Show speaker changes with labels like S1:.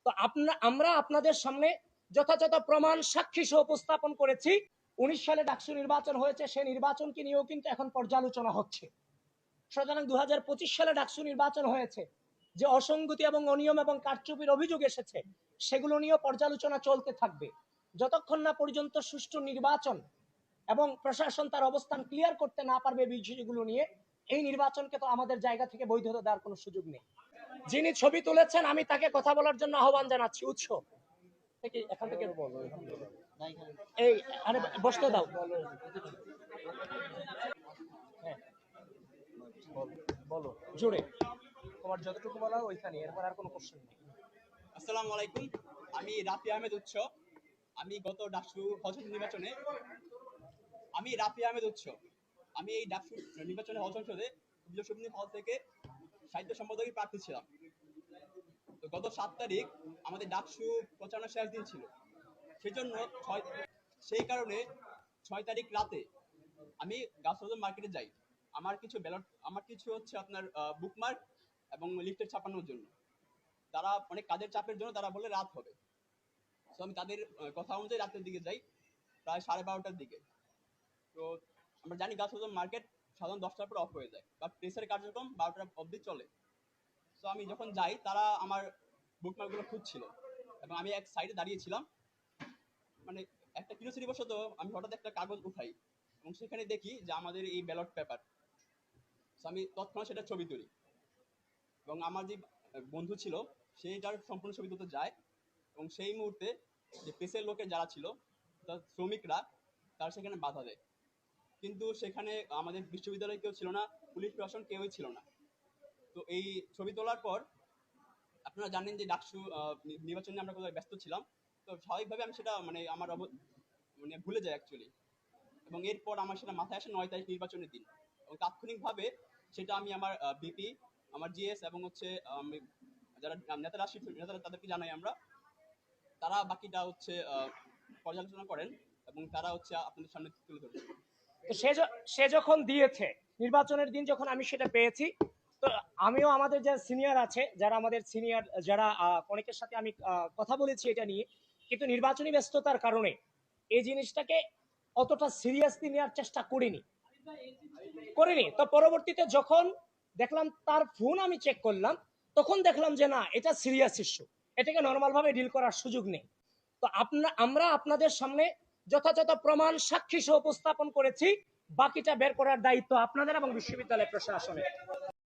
S1: তো আমরা আপনাদের সামনে যথাযথ প্রমাণ সাক্ষী সহ উপস্থাপন করেছি। 19 সালে ডাকসু নির্বাচন হয়েছে, সেই নির্বাচনকে নিয়েও কিন্তু এখন পর্যালোচনা হচ্ছে। সুতরাং 2025 সালে ডাকসু নির্বাচন হয়েছে, যে অসঙ্গতি এবং অনিয়ম এবং কারচুপির অভিযোগ এসেছে, সেগুলো নিয়েও পর্যালোচনা চলতে থাকবে যতক্ষণ না পর্যন্ত সুষ্ঠু নির্বাচন এবং প্রশাসন তার অবস্থান ক্লিয়ার করতে না পারবে বিষয়গুলো নিয়ে। এই নির্বাচনকে তো আমাদের জায়গা থেকে বৈধতা দেওয়ার কোনো সুযোগ নেই। যিনি ছবি তুলেছেন আমি তাকে কথা বলার জন্য আহ্বান জানাচ্ছি। উৎস থেকে এখান থেকে এই আরে বসতে দাও। হ্যাঁ বলো জোরে, তোমার যতটুকু বলা ওইখানে, এরপর আর কোনো কোশ্চেন নেই।
S2: আসসালামু আলাইকুম, আমি রাফি আহমেদ উৎস। আমি গত ডাকসু হজ নির্বাচনে আমি এই ডাকসু নির্বাচনে হজ সংসদে বিজয় হল থেকে সাহিত্য সম্পাদকের প্রার্থী ছিলাম। তো গত 7 তারিখ আমাদের ডাকসু প্রচারণা শেষ দিন ছিল, সেজন্য সেই কারণে 6 তারিখ রাতে আমি গাছবাজার মার্কেটে যাই। আমার কিছু হচ্ছে আপনার বুকমার্ক এবং লিফটেড ছাপানোর জন্য। তারা অনেক কাজের চাপের জন্য তারা বলে রাত হবে। তো আমি তাদের কথা অনুযায়ী রাতের দিকে যাই, প্রায় 12:30টার দিকে। তো আমরা জানি গাছবাজার মার্কেট সাধারণ 10টার পর অফ হয়ে যায়, বা প্রেসের কার্যক্রম 12টা অবধি চলে। তো আমি যখন যাই, তারা আমার বুকমার্কগুলো খুঁজছিল এবং আমি এক সাইডে দাঁড়িয়েছিলাম। মানে একটা কিউরিওসিটি বশত আমি হঠাৎ একটা কাগজ উঠাই এবং সেখানে দেখি যে আমাদের এই ব্যালট পেপার। আমি তৎক্ষণাৎ সেটা ছবি তুলি এবং আমার যে বন্ধু ছিল সেইটার সম্পূর্ণ ছবি তুলতে যায়। এবং সেই মুহূর্তে যে প্রেসের লোকের যারা ছিল, শ্রমিকরা, তারা সেখানে বাধা দেয়। কিন্তু সেখানে আমাদের বিশ্ববিদ্যালয়ে কেউ ছিল না, পুলিশ প্রশাসন কেউই ছিল না। তো এই ছবি তোলার পর আপনারা জানেন যে ডাকসু নির্বাচনে আমরা কোথায় ব্যস্ত ছিলাম। তো স্বাভাবিকভাবে আমি সেটা আমার ভুলে যাই অ্যাকচুয়ালি। এবং এরপর আমার সেটা মাথায় আসে 9 তারিখ নির্বাচনের দিন, এবং তাৎক্ষণিকভাবে সেটা আমি আমার বিপি, আমার জিএস এবং হচ্ছে যারা নেতারা তাদেরকে জানাই আমরা। তারা বাকিটা হচ্ছে পর্যালোচনা করেন এবং তারা হচ্ছে আপনাদের সামনে তুলে ধরেন।
S1: তো সে যখন দিয়েছে নির্বাচনের দিন, যখন আমি সেটা পেয়েছি, তো আমিও আমাদের যে সিনিয়র আছে, যারা অনেকের সাথে আমি কথা বলেছি এটা নিয়ে, কিন্তু নির্বাচনী ব্যস্ততার কারণে এই জিনিসটাকে অতটা সিরিয়াসলি নেওয়ার চেষ্টা করিনি। তো পরবর্তীতে যখন দেখলাম তার ফোন আমি চেক করলাম, তখন দেখলাম যে না, এটা সিরিয়াস ইস্যু, এটাকে নর্মাল ভাবে ডিল করার সুযোগ নেই। তো আমরা আপনাদের সামনে যথাযথ প্রমাণ সাক্ষী সহ উপস্থাপন করেছি। বাকিটা বের করার দায়িত্ব আপনাদের এবং বিশ্ববিদ্যালয় প্রশাসনের।